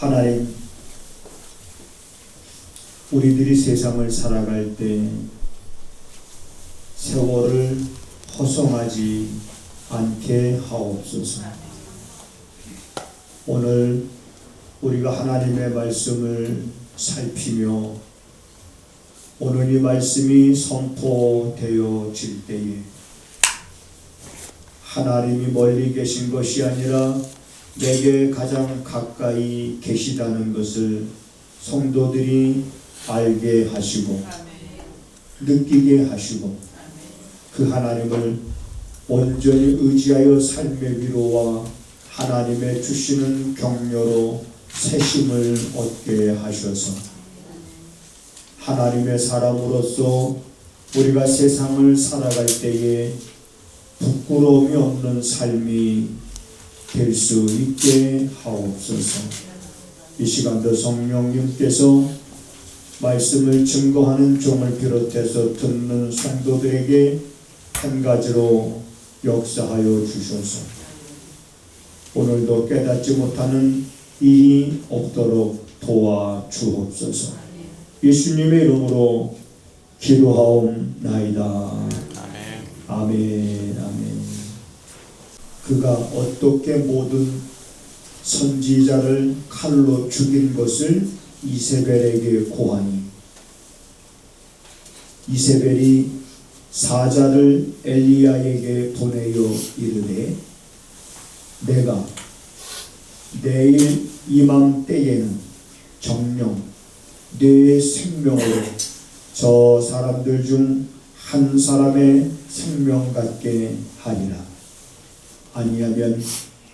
하나님, 우리들이 세상을 살아갈 때 세월을 허송하지 않게 하옵소서. 오늘 우리가 하나님의 말씀을 살피며 오늘 이 말씀이 선포되어질 때에 하나님이 멀리 계신 것이 아니라 내게 가장 가까이 계시다는 것을 성도들이 알게 하시고 느끼게 하시고 그 하나님을 온전히 의지하여 삶의 위로와 하나님의 주시는 격려로 새심을 얻게 하셔서 하나님의 사람으로서 우리가 세상을 살아갈 때에 부끄러움이 없는 삶이 될 수 있게 하옵소서. 이 시간도 성령님께서 말씀을 증거하는 종을 비롯해서 듣는 성도들에게 한 가지로 역사하여 주셔서 오늘도 깨닫지 못하는 일이 없도록 도와주옵소서. 예수님의 이름으로 기도하옵나이다. 아멘. 아멘. 그가 어떻게 모든 선지자를 칼로 죽인 것을 이세벨에게 고하니 이세벨이 사자를 엘리야에게 보내어 이르되 내가 내일 이맘때에는 정녕 네 생명으로 저 사람들 중 한 사람의 생명 같게 하리라. 아니하면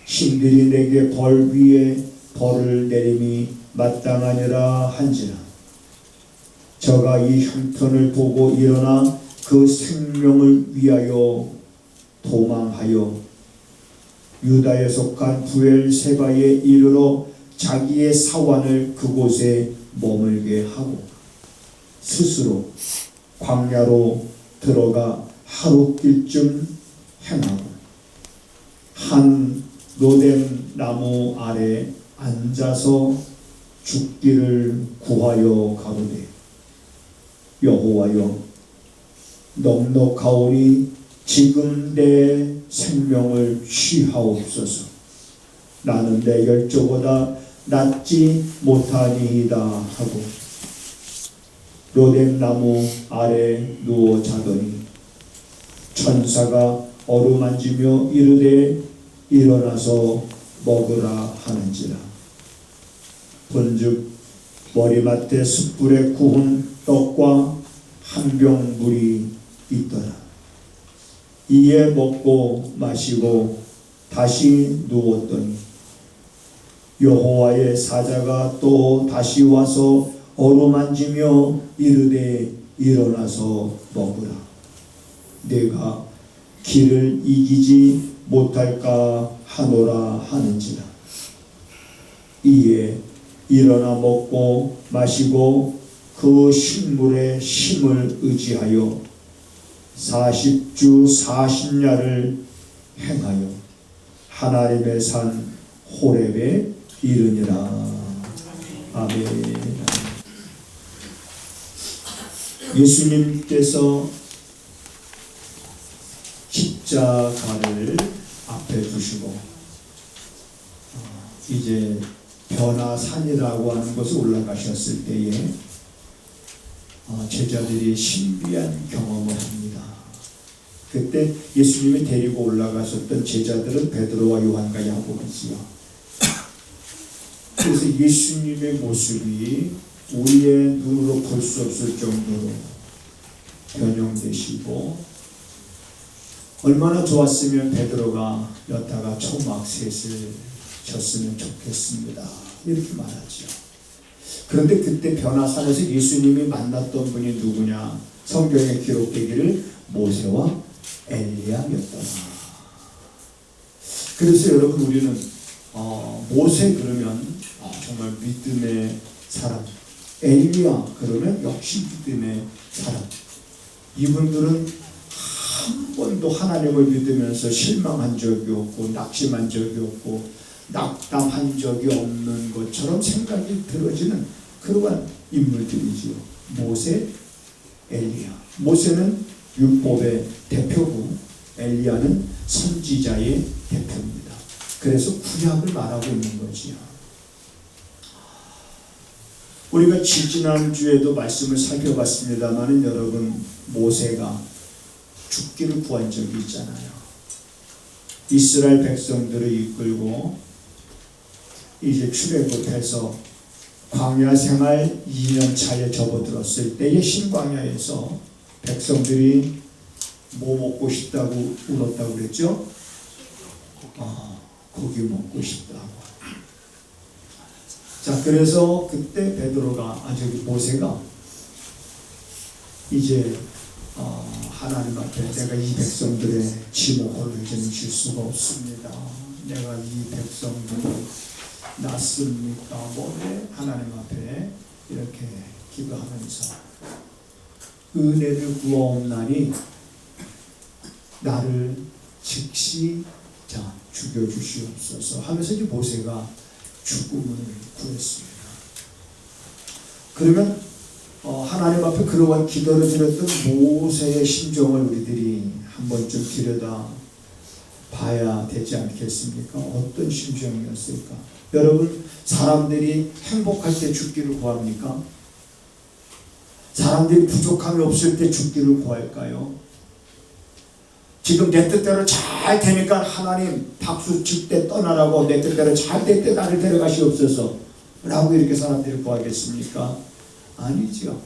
신들이 내게 벌 위에 벌을 내림이 마땅하니라 한지라. 저가 이 형편을 보고 일어나 그 생명을 위하여 도망하여 유다에 속한 부엘세바에 이르러 자기의 사환을 그곳에 머물게 하고 스스로 광야로 들어가 하룻길쯤 행하고 한 로뎀 나무 아래 앉아서 죽기를 구하여 가로되 여호와여 넉넉하오니 지금 내 생명을 취하옵소서. 나는 내 열조보다 낫지 못하니이다 하고 로뎀 나무 아래 누워 자더니 천사가 어루만지며 이르되 일어나서 먹으라 하는지라. 본즉 머리맡에 숯불에 구운 떡과 한 병 물이 있더라. 이에 먹고 마시고 다시 누웠더니 여호와의 사자가 또 다시 와서 어루만지며 이르되 일어나서 먹으라. 내가 길을 이기지 못할까 하노라 하는지라. 이에 일어나 먹고 마시고 그 식물의 힘을 의지하여 40주 40야를 행하여 하나님의 산 호렙에 이르니라. 아멘. 예수님께서 십자가를 앞에 두시고 이제 변화산이라고 하는 곳에 올라가셨을 때에 제자들이 신비한 경험을 합니다. 그때 예수님이 데리고 올라가셨던 제자들은 베드로와 요한과 야고보지요. 그래서 예수님의 모습이 우리의 눈으로 볼 수 없을 정도로 변형되시고 얼마나 좋았으면 베드로가 여타가 초막 셋을 졌으면 좋겠습니다. 이렇게 말하죠. 그런데 그때 변화산에서 예수님이 만났던 분이 누구냐? 성경에 기록되기를 모세와 엘리야였더라. 그래서 여러분 우리는 모세 그러면 정말 믿음의 사람, 엘리야 그러면 역시 믿음의 사람. 이분들은 한 번도 하나님을 믿으면서 실망한 적이 없고 낙심한 적이 없고 낙담한 적이 없는 것처럼 생각이 들어지는 그러한 인물들이지요. 모세, 엘리야. 모세는 율법의 대표고 엘리야는 선지자의 대표입니다. 그래서 구약을 말하고 있는 거지요. 우리가 지지난주에도 말씀을 살펴봤습니다만 여러분, 모세가 죽기를 구한 적이 있잖아요. 이스라엘 백성들을 이끌고 이제 출애굽해서 광야 생활 2년 차에 접어들었을 때의 신광야에서 백성들이 뭐 먹고 싶다고 울었다고 그랬죠? 고기 먹고 싶다고. 자, 그래서 그때 베드로가 모세가 이제 하나님 앞에 내가 이 백성들의 지목을 이제는 질 수가 없습니다. 내가 이 백성들을 낫습니까? 뭐래? 하나님 앞에 이렇게 기도하면서 은혜를 구하옵나니 나를 즉시 죽여주시옵소서 하면서 이제 모세가 죽음을 구했습니다. 그러면 하나님 앞에 그러한 기도를 드렸던 모세의 심정을 우리들이 한 번쯤 들여다 봐야 되지 않겠습니까? 어떤 심정이었을까? 여러분, 사람들이 행복할 때 죽기를 구합니까? 사람들이 부족함이 없을 때 죽기를 구할까요? 지금 내 뜻대로 잘 되니까 하나님 박수 칠 때 떠나라고, 내 뜻대로 잘 될 때 나를 데려가시옵소서 라고 이렇게 사람들이 구하겠습니까? 아니죠.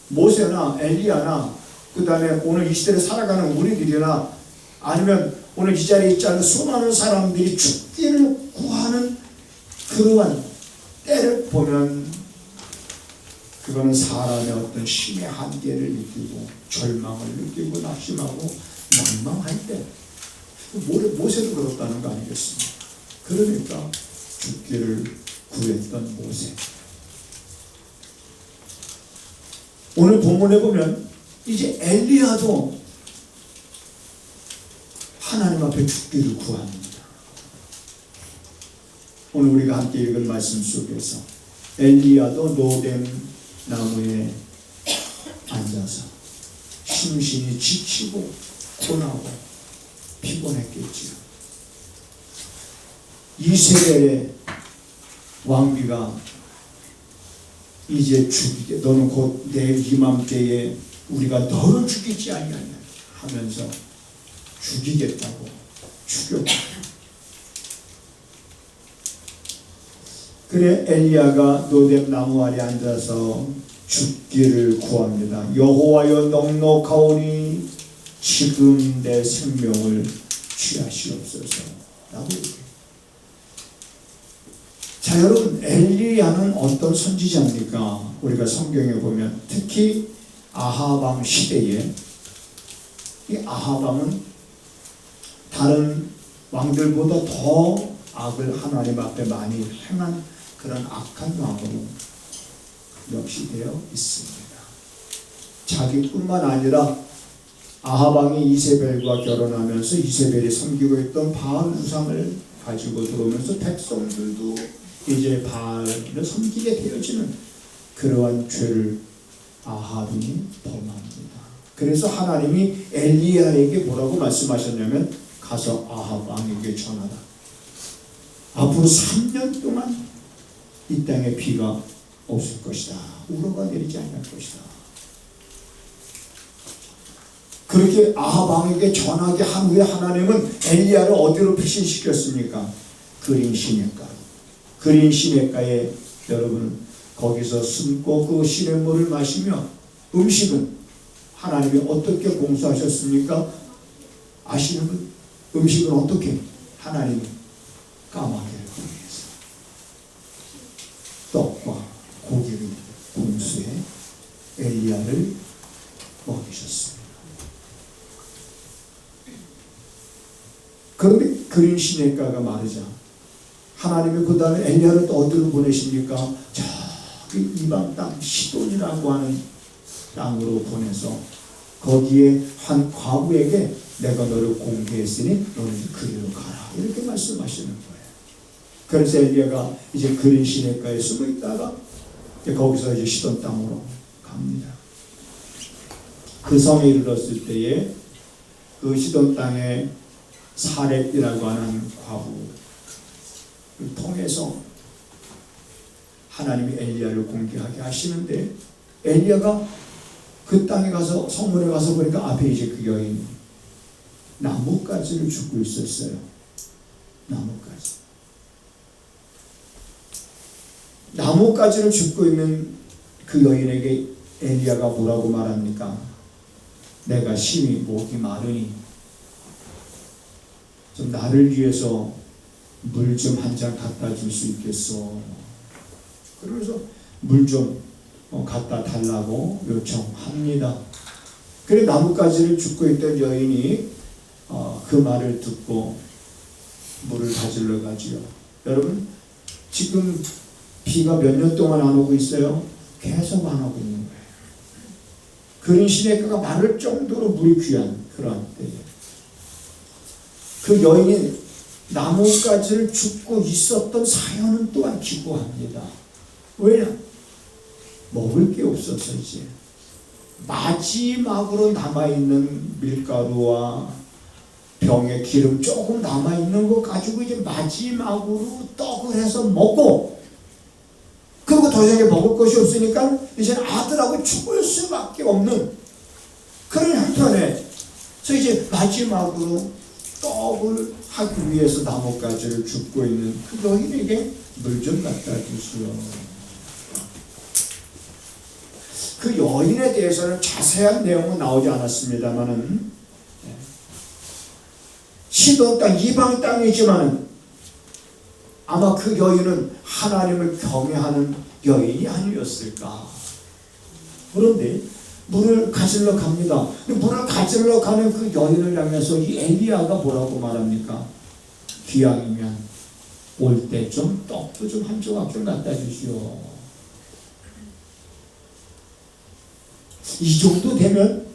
모세나 엘리야나 그 다음에 오늘 이 시대를 살아가는 우리들이나 아니면 오늘 이 자리에 있지 않은 수많은 사람들이 죽기를 구하는 그러한 때를 보면 그거는 사람의 어떤 힘의 한계를 느끼고 절망을 느끼고 낙심하고 망망할 때 모세도 그렇다는 거 아니겠습니까? 그러니까 죽기를 구했던 모세. 오늘 본문에 보면 이제 엘리야도 하나님 앞에 죽기를 구합니다. 오늘 우리가 함께 읽은 말씀 속에서 엘리야도 로뎀 나무에 앉아서 심신이 지치고 고나고 피곤했겠지요. 이세벨의 왕비가 이제 죽이게, 너는 곧 내 이맘때에 우리가 너를 죽이지 아니하냐 하면서 죽이겠다고 죽였고, 그래 엘리야가 로뎀 나무 아래 앉아서 죽기를 구합니다. 여호와여 넉넉하오니 지금 내 생명을 취하시옵소서 라고 얘기해요. 자, 여러분, 엘리야는 어떤 선지자입니까? 우리가 성경에 보면 특히 아하방 시대에 이 아하방은 다른 왕들보다 더 악을 하나님 앞에 많이 행한 그런 악한 왕으로 멸시되어 있습니다. 자기뿐만 아니라 아하방이 이세벨과 결혼하면서 이세벨이 섬기고 있던 바알 우상을 가지고 들어오면서 백성들도 이제 바알을 섬기게 되어지는 그러한 죄를 아합이 범합니다. 그래서 하나님이 엘리야에게 뭐라고 말씀하셨냐면 가서 아합 왕에게 전하라. 앞으로 3년 동안 이 땅에 비가 없을 것이다. 우로가 내리지 않을 것이다. 그렇게 아합 왕에게 전하게 한 후에 하나님은 엘리야를 어디로 피신시켰습니까? 그린 시냇가로. 그린 시냇가에 여러분 거기서 숨고 그 시냇물을 마시며 음식은 하나님이 어떻게 공수하셨습니까? 아시는 분? 음식은 어떻게? 하나님이 까마귀를 통해서 떡과 고기를 공수해 엘리야를 먹이셨습니다. 그런데 그린 시냇가가 마르자 하나님이 그 다음에 엘리야를 또 어디로 보내십니까? 저기 이방 땅 시돈이라고 하는 땅으로 보내서 거기에 한 과부에게 내가 너를 공개했으니 너는 그리로 가라 이렇게 말씀하시는 거예요. 그래서 엘리야가 이제 그린 시내가에 숨어 있다가 이제 거기서 이제 시돈 땅으로 갑니다. 그 성에 이르렀을 때에 그 시돈 땅에 사렙이라고 하는 과부를 통해서 하나님이 엘리야를 공개하게 하시는데, 엘리야가 그 땅에 가서 성문에 가서 보니까 앞에 이제 그 여인이 나뭇가지를 줍고 있었어요. 나뭇가지를 줍고 있는 그 여인에게 엘리야가 뭐라고 말합니까? 내가 심히 목이 마르니 좀 나를 위해서 물 좀 한 잔 갖다 줄 수 있겠어? 그래서 물 좀 갖다 달라고 요청합니다. 그래 나뭇가지를 줍고 있던 여인이 그 말을 듣고 물을 가지러 가지요. 여러분, 지금 비가 몇 년 동안 안 오고 있어요? 계속 안 오고 있는 거예요. 그린 시내가가 마를 정도로 물이 귀한 그런 때에 그 여인이 나뭇가지를 줍고 있었던 사연은 또한 기고합니다. 왜냐? 먹을 게 없어서 이제 마지막으로 남아있는 밀가루와 병에 기름 조금 남아있는 거 가지고 이제 마지막으로 떡을 해서 먹고, 그리고 더 이상 먹을 것이 없으니까 이제 아들하고 죽을 수밖에 없는 그런 형편에 서 이제 마지막으로 떡을 하기 위해서 나뭇가지를 줍고 있는 그 여인에게 물 좀 갖다 주시오. 그 여인에 대해서는 자세한 내용은 나오지 않았습니다만은 시돈 땅, 이방 땅이지만 아마 그 여인은 하나님을 경외하는 여인이 아니었을까. 그런데 물을 가지러 갑니다. 물을 가지러 가는 그 여인을 향해서 이 엘리야가 뭐라고 말합니까? 기왕이면 올 때 좀 떡도 좀 한 조각 좀 갖다 주시오. 이 정도 되면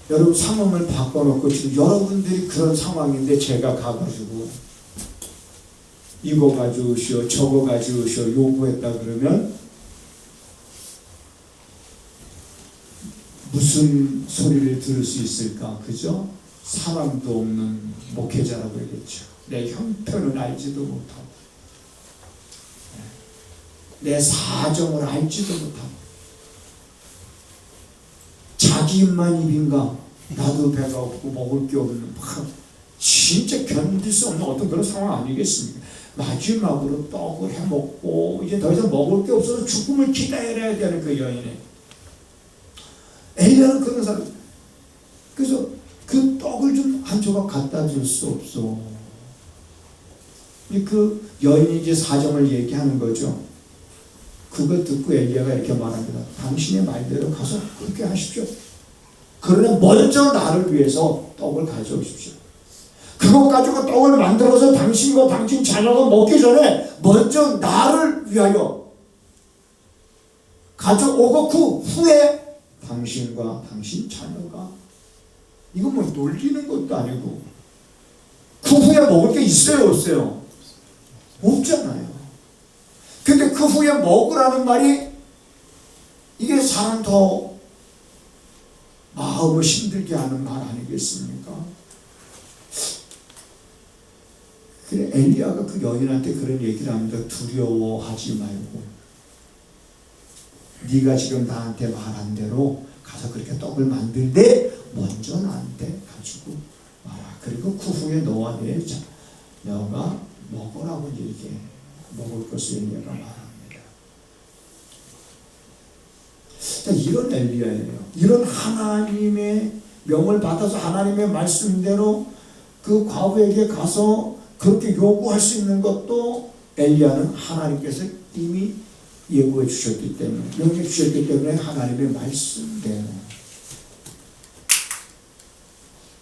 여러분 상황을 바꿔놓고 지금 여러분들이 그런 상황인데 제가 가가지고 이거 가져오시오 저거 가져오시오 요구했다 그러면 무슨 소리를 들을 수 있을까? 그죠? 사랑도 없는 목회자라고 얘기했죠. 내 형편을 알지도 못하고 내 사정을 알지도 못하고 자기 입만 입인가? 나도 배가 없고 먹을 게 없는 진짜 견딜 수 없는 어떤 그런 상황 아니겠습니까? 마지막으로 떡을 해먹고 이제 더 이상 먹을 게 없어서 죽음을 기다려야 되는 그 여인의 엘리야는 그런 사람. 그래서 그 떡을 좀 한 조각 갖다 줄 수 없어. 그 여인이 이제 사정을 얘기하는 거죠. 그거 듣고 엘리야가 이렇게 말합니다. 당신의 말대로 가서 그렇게 하십시오. 그러나 먼저 나를 위해서 떡을 가져오십시오. 그것 가지고 떡을 만들어서 당신과 당신 자녀가 먹기 전에 먼저 나를 위하여 가져오고 그 후에 당신과 당신 자녀가, 이거 뭐 놀리는 것도 아니고, 그 후에 먹을 게 있어요 없어요? 없잖아요. 근데 그 후에 먹으라는 말이 이게 사람 더 마음을 힘들게 하는 말 아니겠습니까? 그래 엘리야가 그 여인한테 그런 얘기를 합니다. 두려워하지 말고 네가 지금 나한테 말한 대로 가서 그렇게 떡을 만들되 먼저 나한테 가지고 와라. 그리고 그 후에 너와 내 자녀가 먹으라고 얘기해. 먹을 것을 엘리야가 말합니다. 자, 이런 엘리야예요. 이런 하나님의 명을 받아서 하나님의 말씀대로 그 과부에게 가서 그렇게 요구할 수 있는 것도 엘리야는 하나님께서 이미 예고해 주셨기 때문에, 명령 주셨기 때문에 하나님의 말씀대로.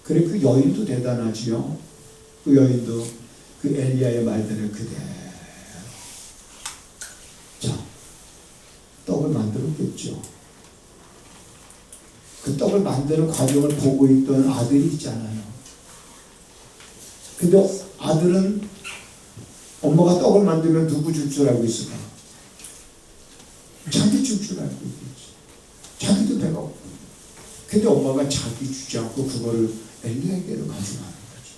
그래 그 여인도 대단하지요. 그 여인도 그 엘리야의 말대로 그대로 자 떡을 만들었겠죠. 그 떡을 만드는 과정을 보고 있던 아들이 있잖아요. 근데 아들은 엄마가 떡을 만들면 누구 줄 줄 알고 있을까? 자기 줄 줄 알고 있겠지. 자기도 배가 고파. 근데 엄마가 자기 주지 않고 그거를 엘리야에게로 가져가는 거죠.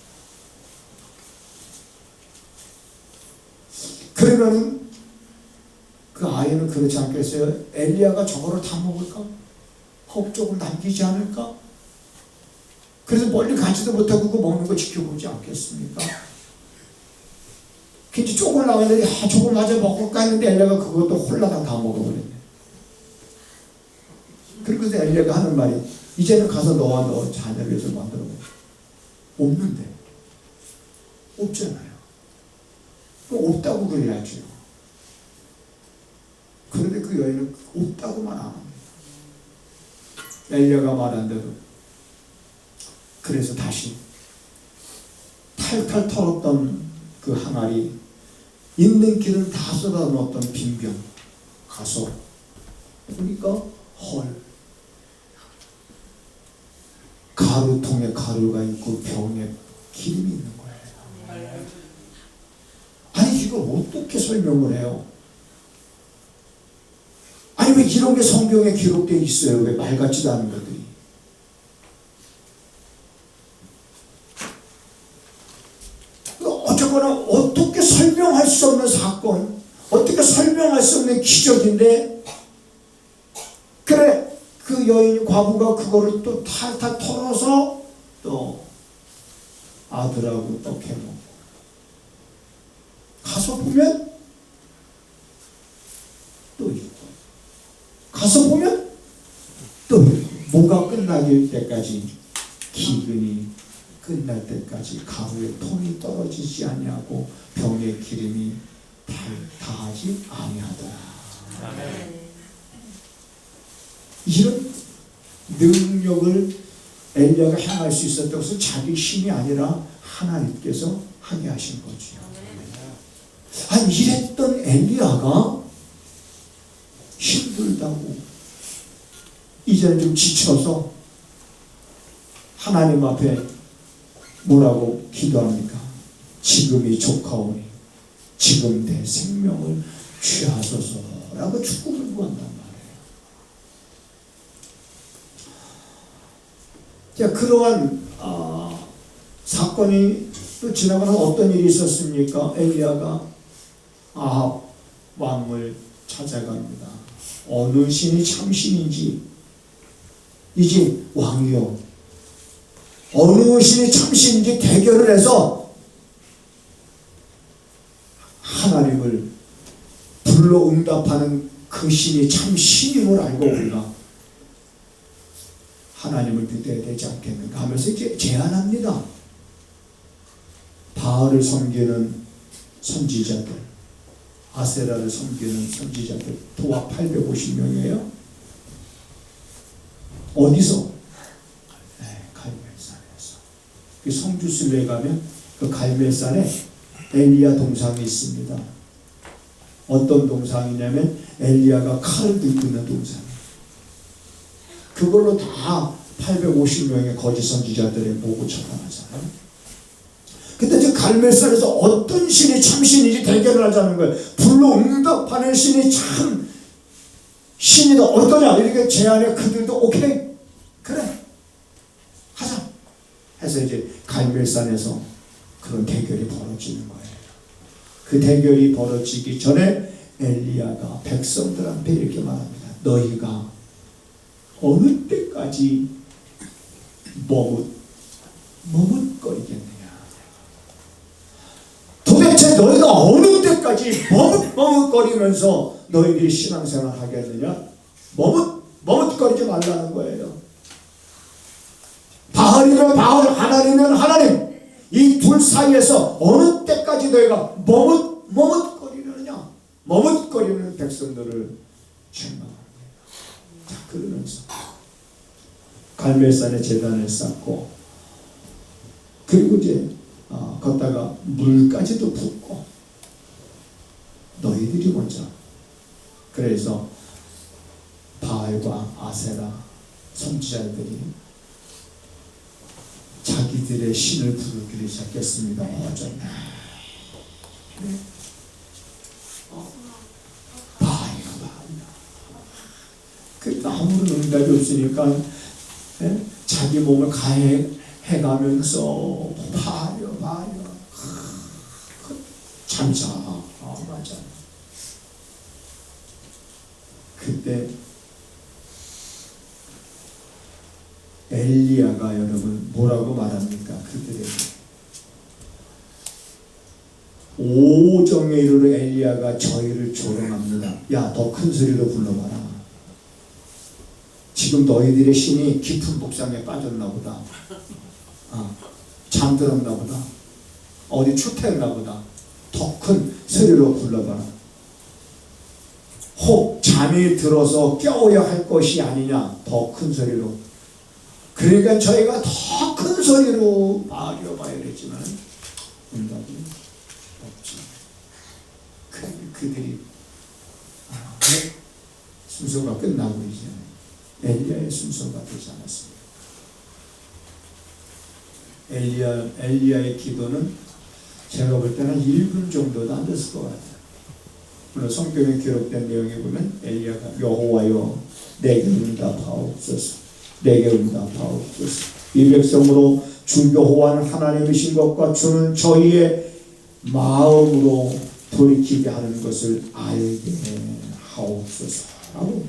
그러면은 그 아이는 그렇지 않겠어요? 엘리야가 저거를 다 먹을까? 혹 조금 남기지 않을까? 그래서 멀리 가지도 못하고 그 먹는 거 지켜보지 않겠습니까? 근데 조금 나왔는데 조금 마저 먹을까 했는데 엘리야가 그것도 홀라당 다 먹어버렸네. 그리고서 엘리야가 하는 말이 이제는 가서 너와 너 자녀를 위해서 만들어 먹어. 없는데. 없잖아요. 없다고 그래야죠. 그런데 그 여인은 없다고만 안 합니다. 엘리야가 말한 대로. 그래서 다시 탈탈 털었던 그 항아리, 있는 길을 다 쏟아 넣었던 빈병 가서 보니까 헐, 가루통에 가루가 있고 병에 기름이 있는 거예요. 아니 이걸 어떻게 설명을 해요? 아니 왜 이런 게 성경에 기록되어 있어요? 왜 말 같지도 않은 것들이? 어쨌거나 어떻게 설명할 수 없는 사건, 어떻게 설명할 수 없는 기적인데, 그래 그 여인 과부가 그거를 또 탈탈 털어서 또 아들하고 또 해먹고 가서 보면 또 있고, 가서 보면 또 있고, 뭐가 끝날 때까지, 기근이 끝날 때까지 가루에 통이 떨어지지 아니하고 병의 기름이 다하지 아니하더라. 이런 능력을 엘리야가 행할 수 있었던 것은 자기 힘이 아니라 하나님께서 하게 하신 거죠. 아니 이랬던 엘리야가 힘들다고 이제는 좀 지쳐서 하나님 앞에 뭐라고 기도합니까? 지금이 족하오니 지금 내 생명을 취하소서라고 축복을 구한단 말이에요. 자, 그러한 사건이 또 지나가서 어떤 일이 있었습니까? 엘리야가 아합 왕을 찾아갑니다. 어느 신이 참신인지, 이제 왕이요, 어느 신이 참신인지 대결을 해서 하나님을 불러 응답하는 그 신이 참신임을 알고 우리가 하나님을 믿어야 되지 않겠는가 하면서 이제 제안합니다. 바알을 섬기는 선지자들, 아세라를 섬기는 선지자들 도합 850명이에요. 어디서? 그 성주순례에 가면 그 갈멜산에 엘리야 동상이 있습니다. 어떤 동상이냐면 엘리야가 칼을 들고 있는 동상이에요. 그걸로 다 850명의 거짓 선지자들의 목을 처단하잖아요. 근데 저 갈멜산에서 어떤 신이 참신인지 대결을 하자는 거예요. 불로 응답하는 신이 참 신이다. 어떠냐? 이렇게 제안해. 그들도 오케이, 그래, 하자 해서 이제 갈멜산에서 그런 대결이 벌어지는 거예요. 그 대결이 벌어지기 전에 엘리야가 백성들한테 이렇게 말합니다. 너희가 어느 때까지 머뭇거리겠느냐? 도대체 너희가 어느 때까지 머뭇거리면서 너희들이 신앙생활 하겠느냐? 머뭇거리지 말라는 거예요. 바알이면 바알, 하나님이면 하나님, 이 둘 사이에서 어느 때까지 너희가 머뭇거리느냐? 머뭇거리는 백성들을 책망합니다. 자, 그러면서 갈멜산에 제단을 쌓고, 그리고 이제 걷다가 물까지도 붓고, 너희들이 먼저. 그래서 바알과 아세라 선지자들이 자기들의 신을 부르기를 시작했습니다. 네. 바야. 그 아무런 응답이 없으니까 네? 자기 몸을 가해가면서 바야. 잠자. 맞아. 그때 엘리야가 여러분 뭐라고 말합니까? 그들에게 오정에 이르러 엘리야가 저희를 조롱합니다. 야, 더 큰 소리로 불러봐라. 지금 너희들의 신이 깊은 복상에 빠졌나 보다. 잠들었나 보다. 어디 추태했나 보다. 더 큰 소리로 불러봐라. 혹 잠이 들어서 깨워야 할 것이 아니냐. 더 큰 소리로. 그러니까 저희가 더 큰 소리로 말해봐야 되지만 응답이 없지. 그들이 순서가 끝나고 이제 엘리야의 순서가 되지 않았습니다. 엘리야의 기도는 제가 볼 때는 1분 정도도 안 됐을 것 같아요. 물론 성경에 기록된 내용에 보면 엘리야가 여호와여 내게 응답하옵소서, 내게 응답하옵소서. 이 백성으로 주 여호와는 하나님이신 것과 주는 저희의 마음으로 돌이키게 하는 것을 알게 하옵소서 라고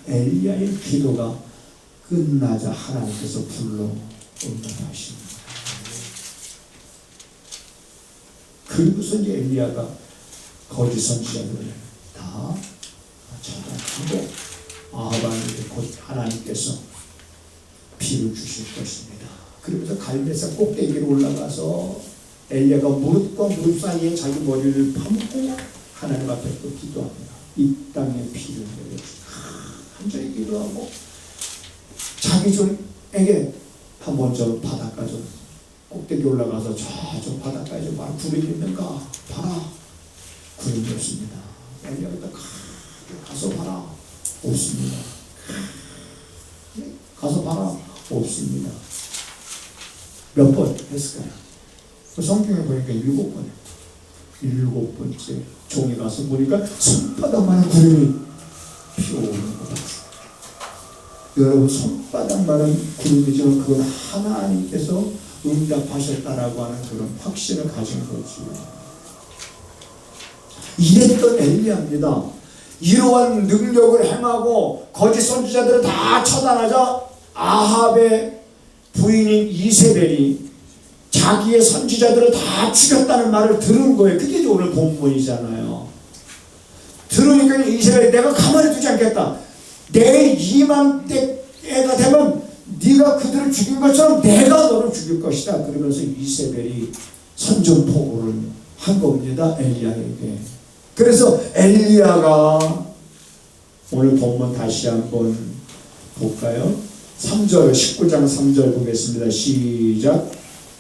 엘리야의 기도가 끝나자 하나님께서 불러 응답하십니다. 그리고서 이제 엘리야가 거짓 선지자들을 다 처단하고 아합에게 곧 하나님께서 비를 주실 것입니다. 그러면서 갈멜산 꼭대기로 올라가서 엘리야가 무릎과 무릎 사이에 자기 머리를 파묻고 하나님 앞에 또 기도합니다. 이 땅에 비를 내려주시고 한절히 기도하고 자기 좀에게 한번 저 바닷가 좀 꼭대기 올라가서 저 바닷가에 좀 구름이 있는가 봐라. 구름이 없습니다. 엘리야가 가서 봐라. 없습니다. 가서 봐라. 없습니다. 몇 번 했을까요? 성경에 보니까 7번. 7번째 종이 가서 보니까 손바닥만한 구름이 피어오는 것 같아요. 여러분, 손바닥만한 구름이지만 그건 하나님께서 응답하셨다라고 하는 그런 확신을 가진 거지. 이랬던 엘리야입니다. 이러한 능력을 행하고 거짓 선지자들을 다 처단하자 아합의 부인인 이세벨이 자기의 선지자들을 다 죽였다는 말을 들은 거예요. 그게 오늘 본문이잖아요. 들으니까 이세벨이 내가 가만히 두지 않겠다. 내 이맘때가 되면 네가 그들을 죽인 것처럼 내가 너를 죽일 것이다. 그러면서 이세벨이 선전포고를 한 겁니다. 엘리야에게. 그래서 엘리야가 오늘 본문 다시 한번 볼까요? 3절 19장 3절 보겠습니다. 시작.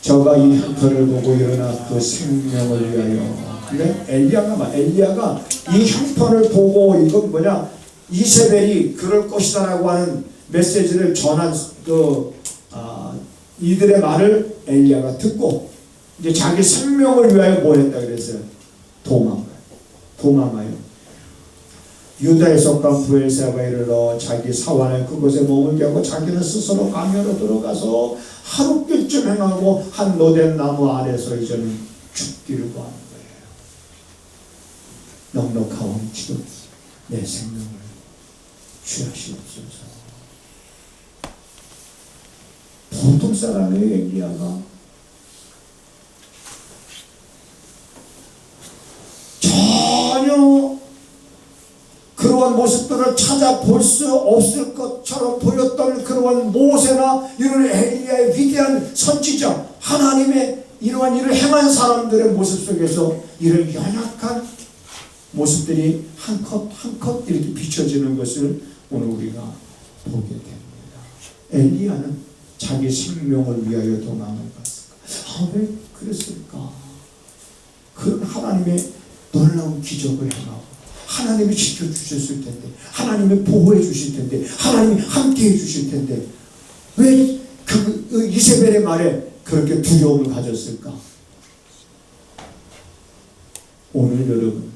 저가 이 형편을 보고 일어나 그 생명을 위하여. 그러니까 엘리야가 이 형편을 보고 이건 뭐냐? 이세벨이 그럴 것이다라고 하는 메시지를 전한 이들의 말을 엘리야가 듣고 이제 자기 생명을 위하여 뭐 했다 그랬어요? 도망가요. 유다에 속한 브엘세바가 이르러 자기 사환을 그곳에 머물게 하고 자기는 스스로 강연으로 들어가서 하룻길쯤 행하고 한 노된 나무 아래서 이제는 죽기를 구하는 거예요. 넉넉하오니 지금 내 생명을 취하시옵소서. 보통 사람의 엘리야가 전혀 그러한 모습들을 찾아볼 수 없을 것처럼 보였던 그러한 모세나 이런 엘리야의 위대한 선지자, 하나님의 이러한 일을 행한 사람들의 모습 속에서 이런 연약한 모습들이 한 컷 한 컷 이렇게 비춰지는 것을 오늘 우리가 보게 됩니다. 엘리야는 자기 생명을 위하여 도망을 갔을까? 왜 그랬을까? 그런 하나님의 놀라운 기적을 행하고 하나님이 지켜주셨을 텐데, 하나님이 보호해 주실 텐데, 하나님이 함께 해 주실 텐데 왜 그 이세벨의 말에 그렇게 두려움을 가졌을까? 오늘 여러분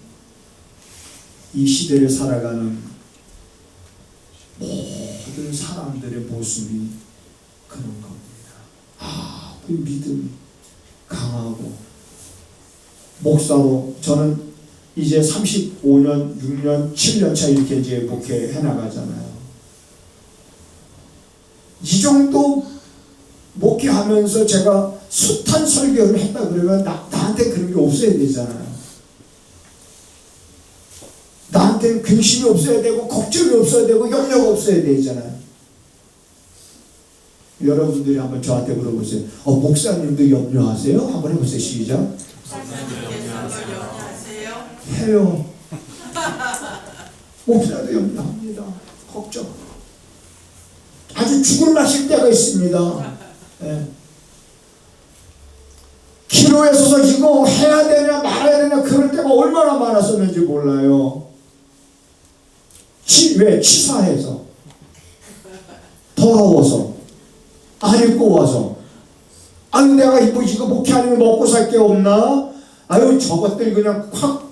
이 시대를 살아가는 모든 사람들의 모습이 그런 겁니다. 그 믿음이 강하고, 목사로 저는 이제 35년, 6년, 7년 차 이렇게 이제 목회해 나가잖아요. 이 정도 목회하면서 제가 숱한 설교를 했다 그러면 나한테 그런 게 없어야 되잖아요. 나한테는 근심이 없어야 되고, 걱정이 없어야 되고, 염려가 없어야 되잖아요. 여러분들이 한번 저한테 물어보세요. 목사님도 염려하세요? 한번 해보세요. 시작. 해요. 목사도 염려합니다. 걱정. 아주 죽을 맛일 때가 있습니다. 예. 기로에 서서 이거 해야 되냐 말아야 되냐 그럴 때가 얼마나 많았었는지 몰라요. 왜? 치사해서, 더러워서, 안 입고 와서, 아유 내가 이거 목회 아니면 먹고 살 게 없나? 아유 저것들 그냥 확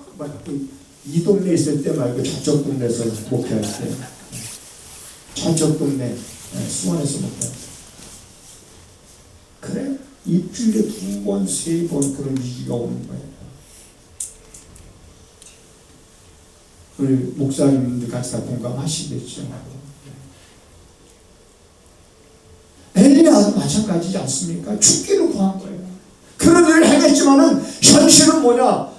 이 동네에 있을 때 말고 저쪽 동네에서 목회할 때, 저쪽 동네 수원에서 목회할 때, 그래? 일주일에 2번, 3번 그런 위기가 오는 거예요. 우리 목사님들 같이 다 공감하시겠죠. 엘리야도 마찬가지지 않습니까? 죽기를 구한 거예요. 그런 일을 해냈지만은 현실은 뭐냐?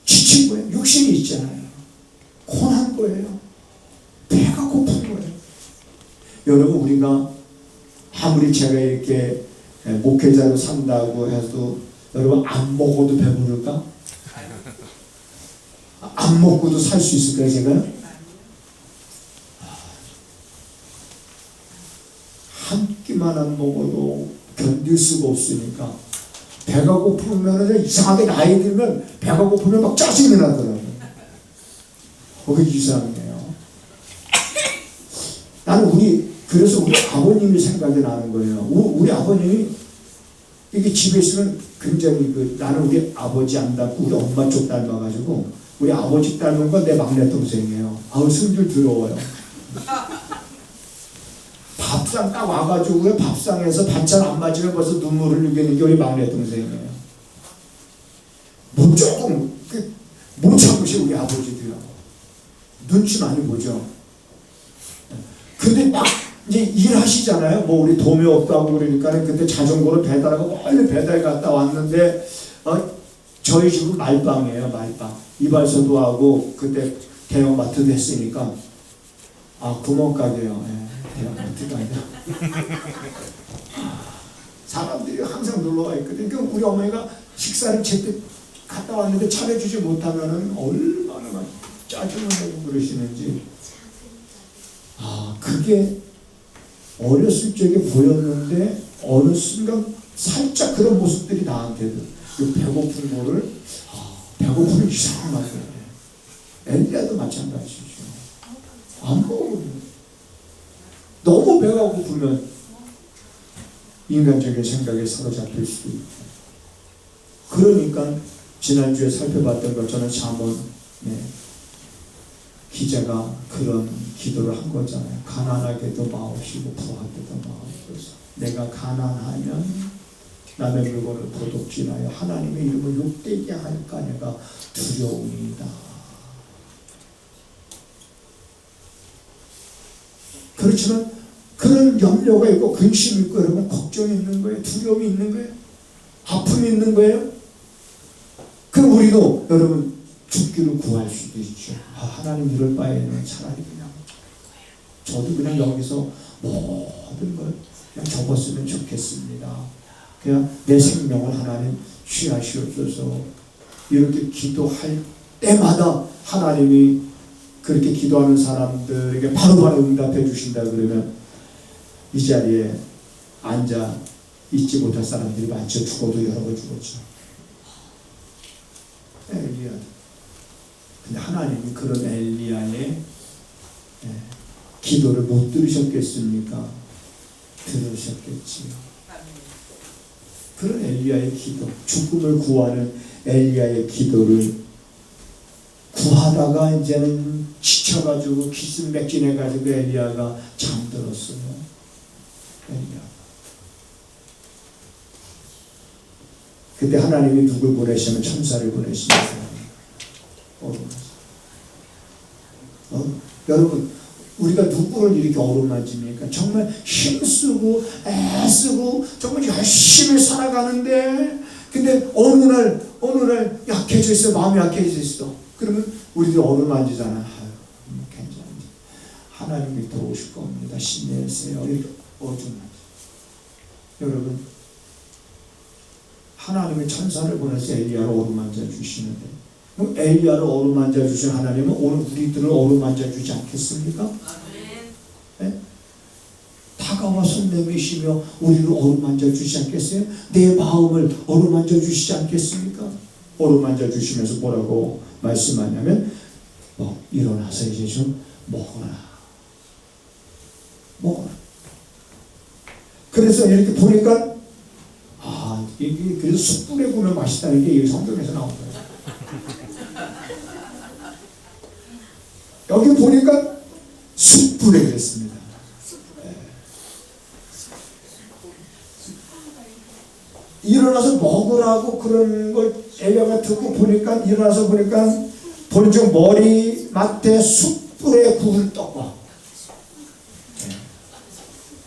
지친 거예요. 육신이 있잖아요. 고난 거예요. 배가 고픈 거예요. 여러분, 우리가 아무리 제가 이렇게 목회자로 산다고 해도 여러분 안 먹어도 배부를까? 안 먹고도 살 수 있을까요, 제가? 한 끼만 안 먹어도 견딜 수가 없으니까, 배가 고프면 이상하게 나이 들면 배가 고프면 막 짜증이 나더라고요. 그게 이상해요. 나는 그래서 우리 아버님이 생각이 나는 거예요. 우리 아버님이 이게 집에 있으면 굉장히 나는 우리 아버지 안 닮고 우리 엄마 쪽 닮아가지고, 우리 아버지 닮은 건 내 막내 동생이에요. 성질 더러워요. 밥상 딱 와가지고 밥상에서 반찬 안 맞으면 벌써 눈물을 흘리는 게 우리 막내 동생이에요. 뭐 조금 못 참으시 우리 아버지도요. 눈치 많이 보죠. 근데 막 이제 일하시잖아요. 뭐 우리 도매업도 하고 그러니까 그때 자전거로 배달하고 멀리 배달 갔다 왔는데 저희 집은 말방이에요. 말방. 이발소도 하고 그때 대형마트도 했으니까 구멍가게요. 대형마트가 아니라 사람들이 항상 놀러와 있거든요. 그러니까 우리 어머니가 식사를 제때 갔다 왔는데 차려주지 못하면은 얼마나 막 짜증을 내고 그러시는지. 그게 어렸을 적에 보였는데 어느 순간 살짝 그런 모습들이 나한테도 배고픈 거를 배고프면 이상하게 엘리야도 마찬가지죠. 안 먹으면 너무 배가 고프면 인간적인 생각에 사로잡힐 수도 있고. 그러니까 지난주에 살펴봤던 것처럼 잠언 기자가 그런 기도를 한 거잖아요. 가난하게도 마옵시고 부하게도 마옵소서. 내가 가난하면 남의 물건을 도둑질하여 하나님의 이름을 욕되게 할까 내가 두려움이다. 그렇지만 그런 염려가 있고 근심이 있고 여러분 걱정이 있는 거예요. 두려움이 있는 거예요. 아픔이 있는 거예요. 그럼 우리도 여러분 죽기를 구할 수도 있죠. 하나님 이럴 바에는 차라리 그냥 저도 그냥 여기서 모든 걸 그냥 접었으면 좋겠습니다. 그냥 내 생명을 하나님 취하시옵소서. 이렇게 기도할 때마다 하나님이 그렇게 기도하는 사람들에게 바로바로 응답해 주신다 그러면 이 자리에 앉아 있지 못할 사람들이 많죠. 죽어도 여러 번 죽었죠. 엘리야. 근데 하나님이 그런 엘리야의 기도를 못 들으셨겠습니까? 들으셨겠지요. 그런 엘리야의 기도, 죽음을 구하는 엘리야의 기도를 구하다가 이제는 지쳐가지고 기승맥진해가지고 엘리야가 잠들었어요. 엘리야. 그때 하나님이 누굴 보내시면 천사를 보내십니다. 여러분, 우리가 누구를 이렇게 어루만집니까? 정말 힘쓰고 애쓰고 정말 열심히 살아가는데, 근데 어느 날 약해져 있어. 마음이 약해져 있어. 그러면 우리도 어루만지잖아. 괜찮지. 하나님이 들어오실 겁니다. 힘내세요. 이렇게 어루만지. 여러분, 하나님의 천사를 보내서 엘리야를 어루만져 주시는데, 그럼 엘리야를 어루만져 주신 하나님은 오늘 우리들을 어루만져 주지 않겠습니까? 네? 다가와 손 내미시며 우리를 어루만져 주시지 않겠어요? 내 마음을 어루만져 주시지 않겠습니까? 어루만져 주시면서 뭐라고 말씀하냐면, 일어나서 이제 좀 먹어라. 그래서 이렇게 보니까, 이게 그래서 숯불에 구우면 맛있다는 게 이 성경에서 나온 거예요. 여기 보니까 숯불에 그랬습니다. 일어나서 먹으라고 그런 걸 엘리야가 듣고 보니까, 일어나서 보니까 본즉 머리 맡에 숯불에 구운 떡과,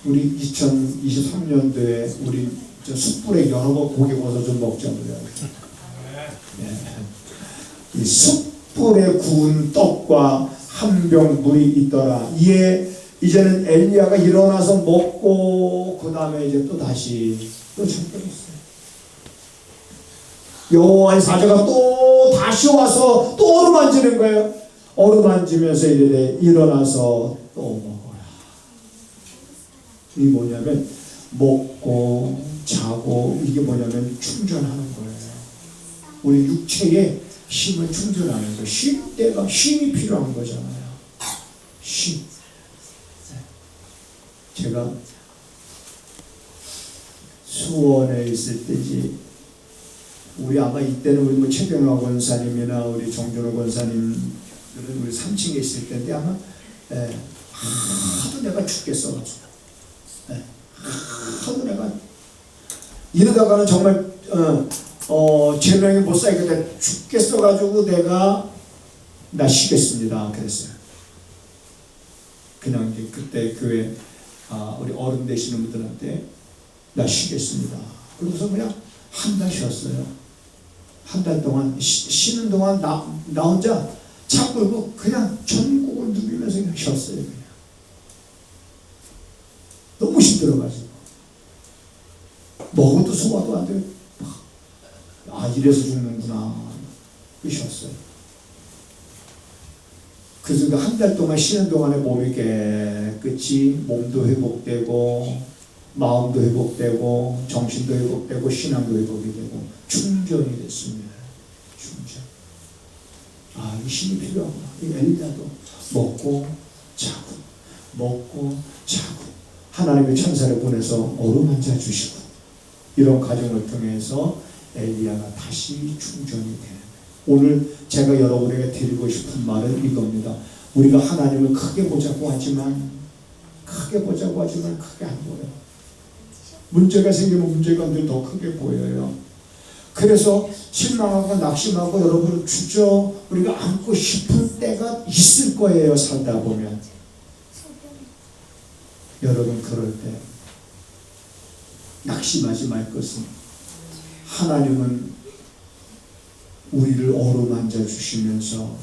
우리 2023년도에 우리 숯불에 여러 번 고기 구워서 좀 먹자고요. 이 숯불에 구운 떡과 한 병 물이 있더라. 이제는 엘리야가 일어나서 먹고 그 다음에 이제 또 다시 또 잠들었어요. 여호와의 사자가 또 다시 와서 또 어루만지는 거예요. 어루만지면서 이래 일어나서 또 먹어라. 이게 뭐냐면 먹고 자고, 이게 뭐냐면 충전하는 거예요. 우리 육체에 힘을 충전하는 거예요. 쉴 때가 힘이 필요한 거잖아요. 쉼. 제가 수원에 있을 때지, 우리 아마 이때는 우리 뭐 최경화 권사님이나 우리 정준호 권사님들은 우리 3층에 있을 텐데, 아마 하도 내가 죽겠어가지고, 하도 내가 이러다가는 정말 제명이 못 살겠다, 죽겠어가지고 나 쉬겠습니다 그랬어요. 그냥 이제 그때 교회 우리 어른 되시는 분들한테 나 쉬겠습니다. 그러고서 그냥 한 달 쉬었어요. 한 달 동안 쉬는 동안 나 혼자 차 끌고 그냥 전국을 누비면서 그냥 쉬었어요. 그냥 너무 힘들어가지고 먹어도 소화도 안 돼요. 이래서 죽는구나. 쉬었어요. 그래서 한 달 동안 쉬는 동안에 몸이 깨끗이, 몸도 회복되고 마음도 회복되고 정신도 회복되고 신앙도 회복이 되고 충전이 됐습니다. 충전. 이 힘이 필요하구나. 이 엘리야도 먹고 자고 하나님의 천사를 보내서 어루만져 주시고, 이런 과정을 통해서 엘리야가 다시 충전이 되는. 오늘 제가 여러분에게 드리고 싶은 말은 이겁니다. 우리가 하나님을 크게 보자고 하지만 크게 안 보여요. 문제가 생기면 문제가 더 크게 보여요. 그래서 실망하고 낙심하고 여러분을 우리가 안고 싶은 때가 있을 거예요. 살다 보면. 여러분, 그럴 때 낙심하지 말 것은, 하나님은 우리를 어루만져 주시면서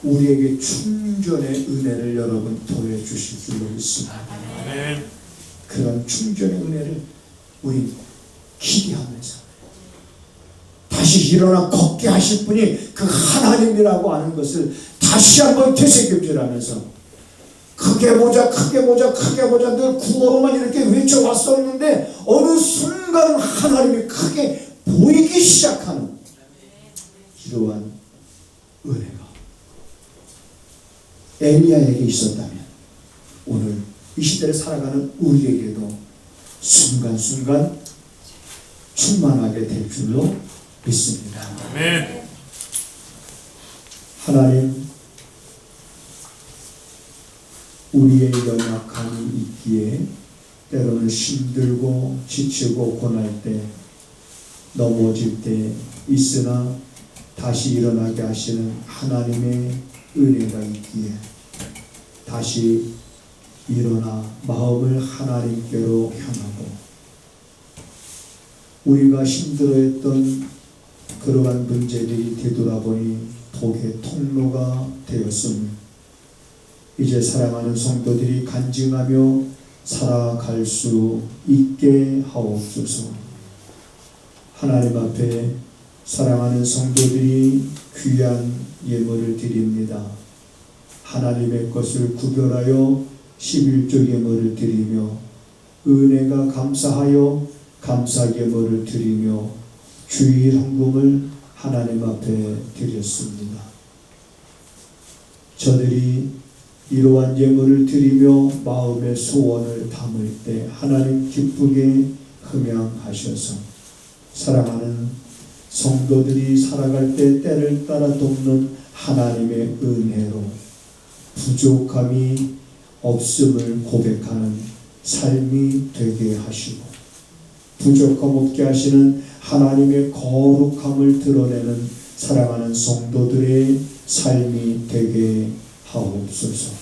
우리에게 충전의 은혜를 여러분 더해 주실 줄로 믿습니다. 그런 충전의 은혜를 우리 기대하면서 다시 일어나 걷게 하실 분이 그 하나님이라고 하는 것을 다시 한번 되새김질하면서, 크게 보자 늘 구호로만 이렇게 외쳐왔었는데 어느 순간 하나님이 크게 보이기 시작하는 이러한 은혜가 엘리야에게 있었다면, 오늘 이 시대를 살아가는 우리에게도 순간순간 충만하게 될 줄로 믿습니다. 아멘. 하나님, 우리의 연약함이 있기에 때로는 힘들고 지치고 고날 때, 넘어질 때 있으나 다시 일어나게 하시는 하나님의 은혜가 있기에 다시 일어나 마음을 하나님께로 향하고, 우리가 힘들어했던 그러한 문제들이 되돌아보니 복의 통로가 되었습니다. 이제 사랑하는 성도들이 간증하며 살아갈 수 있게 하옵소서. 하나님 앞에 사랑하는 성도들이 귀한 예물을 드립니다. 하나님의 것을 구별하여 11조 예물을 드리며, 은혜가 감사하여 감사 예물을 드리며 주일 헌금을 하나님 앞에 드렸습니다. 저들이 이러한 예물을 드리며 마음의 소원을 담을 때 하나님 기쁘게 흠양하셔서 사랑하는 성도들이 살아갈 때 때를 따라 돕는 하나님의 은혜로 부족함이 없음을 고백하는 삶이 되게 하시고, 부족함 없게 하시는 하나님의 거룩함을 드러내는 사랑하는 성도들의 삶이 되게 하옵소서.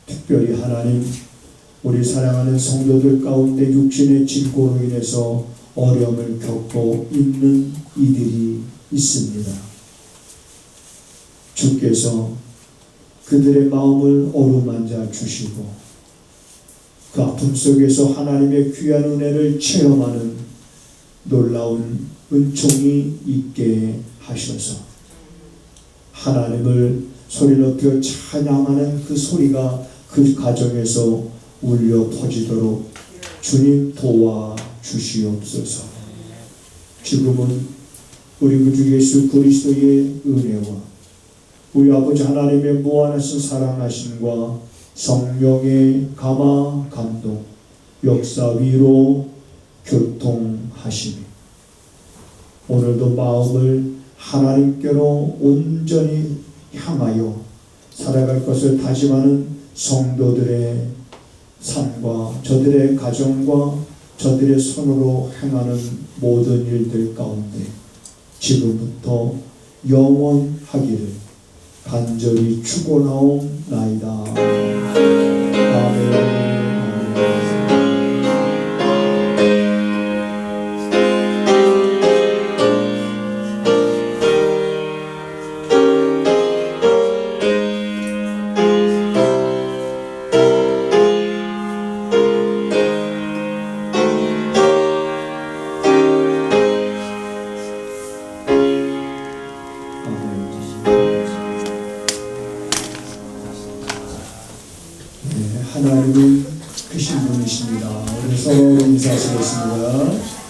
특별히 하나님, 우리 사랑하는 성도들 가운데 육신의 질고로 인해서 어려움을 겪고 있는 이들이 있습니다. 주께서 그들의 마음을 어루만져 주시고 그 아픔 속에서 하나님의 귀한 은혜를 체험하는 놀라운 은총이 있게 하셔서 하나님을 소리 높여 찬양하는 그 소리가 그 가정에서 울려 퍼지도록 주님 도와 주시옵소서. 지금은 우리 구주 예수 그리스도의 은혜와 우리 아버지 하나님의 무한하신 사랑하심과 성령의 감화 감동 역사 위로 교통하시니 오늘도 마음을 하나님께로 온전히 향하여 살아갈 것을 다짐하는 성도들의 삶과 저들의 가정과 저들의 손으로 행하는 모든 일들 가운데 지금부터 영원하기를 간절히 축원하옵나이다. 아멘. 하나님은 크신 분이십니다. 우리 서로 인사하시겠습니다.